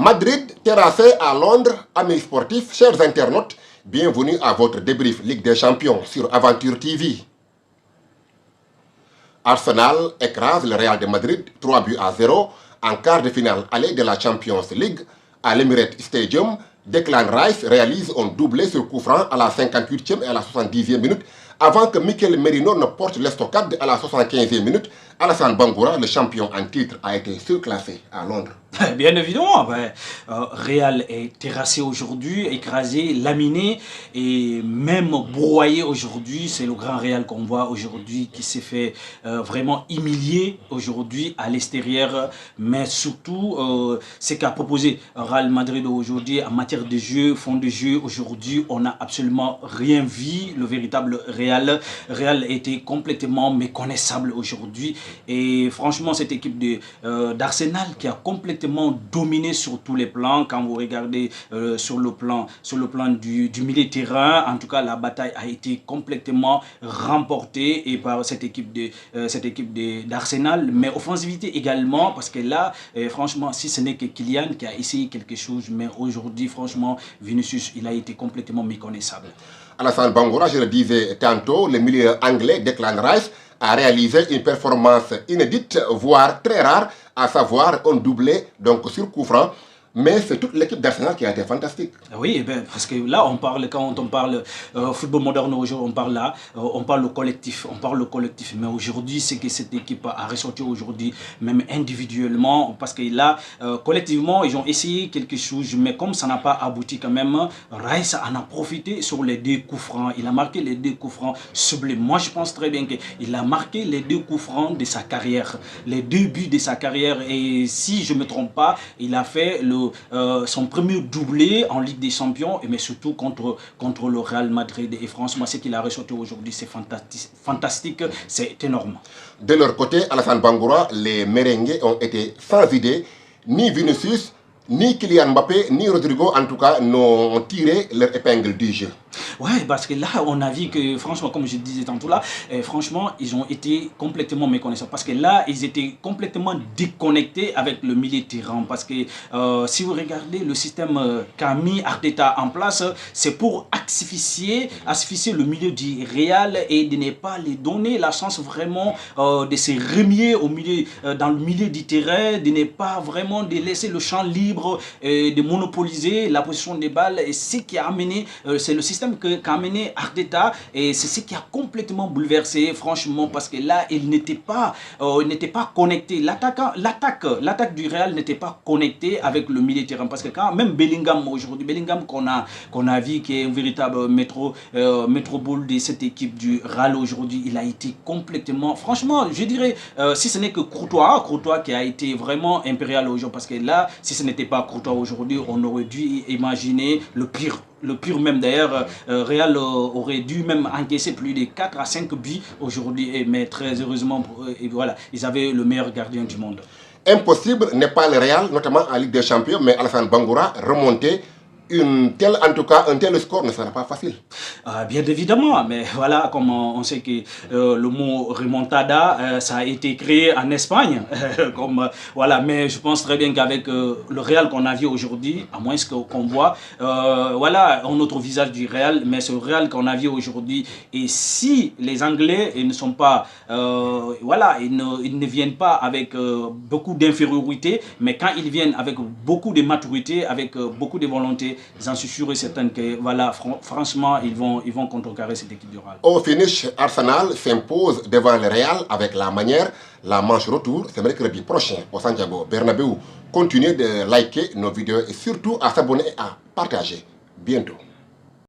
Madrid terrassé à Londres, amis sportifs, chers internautes, bienvenue à votre débrief Ligue des Champions sur Aventure TV. Arsenal écrase le Real de Madrid 3-0 en quart de finale aller de la Champions League à l'Emirates Stadium. Declan Rice réalise un doublé sur coup franc à la 58e et à la 70e minute avant que Mikel Merino ne porte l'estocade à la 75e minute. Alassane Bangoura, le champion en titre, a été surclassé à Londres. Bien évidemment, Real est terrassé aujourd'hui, écrasé, laminé et même broyé aujourd'hui. C'est le grand Real qu'on voit aujourd'hui qui s'est fait vraiment humilier aujourd'hui à l'extérieur. Mais surtout, ce qu'a proposé Real Madrid aujourd'hui en matière de jeu, fond de jeu, aujourd'hui, on n'a absolument rien vu. Le véritable Real était complètement méconnaissable aujourd'hui. Et franchement, cette équipe d'Arsenal qui a complètement dominé sur tous les plans. Quand vous regardez sur le plan du milieu de terrain, en tout cas la bataille a été complètement remportée et par cette équipe d'Arsenal, mais offensivité également, parce que là franchement, si ce n'est que Kylian qui a essayé quelque chose, mais aujourd'hui franchement Vinicius, il a été complètement méconnaissable. Alassane Bangoura, je le disais tantôt, le milieu anglais Declan Rice a réalisé une performance inédite, voire très rare, à savoir un doublé donc sur coup franc. Mais c'est toute l'équipe d'Arsenal qui a été fantastique. Oui, parce que là, quand on parle football moderne aujourd'hui, on parle le collectif. Mais aujourd'hui, c'est que cette équipe a ressorti aujourd'hui, même individuellement, parce que là, collectivement, ils ont essayé quelque chose, mais comme ça n'a pas abouti quand même, Rice en a profité sur les deux coups francs. Il a marqué les deux coups francs sublimes. Moi, je pense très bien qu'il a marqué les deux coups francs de sa carrière, les deux buts de sa carrière. Et si je ne me trompe pas, il a fait son premier doublé en Ligue des Champions, mais surtout contre le Real Madrid. Et franchement, ce qu'il a ressorti aujourd'hui, c'est fantastique, c'est énorme. De leur côté, Alassane Bangoura, les merengues ont été sans idée. Ni Vinicius, ni Kylian Mbappé, ni Rodrigo, en tout cas, n'ont tiré leur épingle du jeu. Ouais, parce que là, on a vu que, franchement, comme je disais tantôt là, franchement, ils ont été complètement méconnaissables. Parce que là, ils étaient complètement déconnectés avec le milieu de terrain. Parce que si vous regardez le système qu'a mis Arteta en place, c'est pour asphyxier le milieu du Real et de ne pas les donner la chance vraiment de se remuer dans le milieu du terrain, de ne pas vraiment de laisser le champ libre, de monopoliser la position des balles. Et ce qui a amené, c'est le système qu'a amené Arteta, et c'est ce qui a complètement bouleversé, franchement, parce que là, il n'était pas connecté. L'attaque du Real n'était pas connectée avec le milieu de terrain, parce que quand même Bellingham aujourd'hui, qu'on a vu qui est un véritable métropole de cette équipe du Real aujourd'hui, il a été complètement, franchement, je dirais, si ce n'est que Courtois qui a été vraiment impérial aujourd'hui, parce que là, si ce n'était pas Courtois aujourd'hui, on aurait dû imaginer le pire même. D'ailleurs, Real aurait dû même encaisser plus de 4 à 5 buts aujourd'hui, mais très heureusement, voilà, ils avaient le meilleur gardien du monde. Impossible n'est pas le Real, notamment en Ligue des Champions, mais Alassane Bangoura, remonter un tel score ne sera pas facile. Bien évidemment, mais voilà, comme on sait que le mot remontada, ça a été créé en Espagne, voilà, mais je pense très bien qu'avec le Real qu'on a vu aujourd'hui, à moins qu'on voit, voilà, un autre visage du Real, mais ce Real qu'on a vu aujourd'hui, et si les Anglais ils ne sont pas, voilà, ils ne viennent pas avec beaucoup d'infériorité, mais quand ils viennent avec beaucoup de maturité, avec beaucoup de volonté, j'en suis sûr et certain que voilà, franchement, ils vont contrecarrer cette équipe du Real. Au finish, Arsenal s'impose devant le Real avec la manière. La manche retour, c'est mercredi prochain au Santiago Bernabéu. Continuez de liker nos vidéos et surtout à s'abonner et à partager. Bientôt.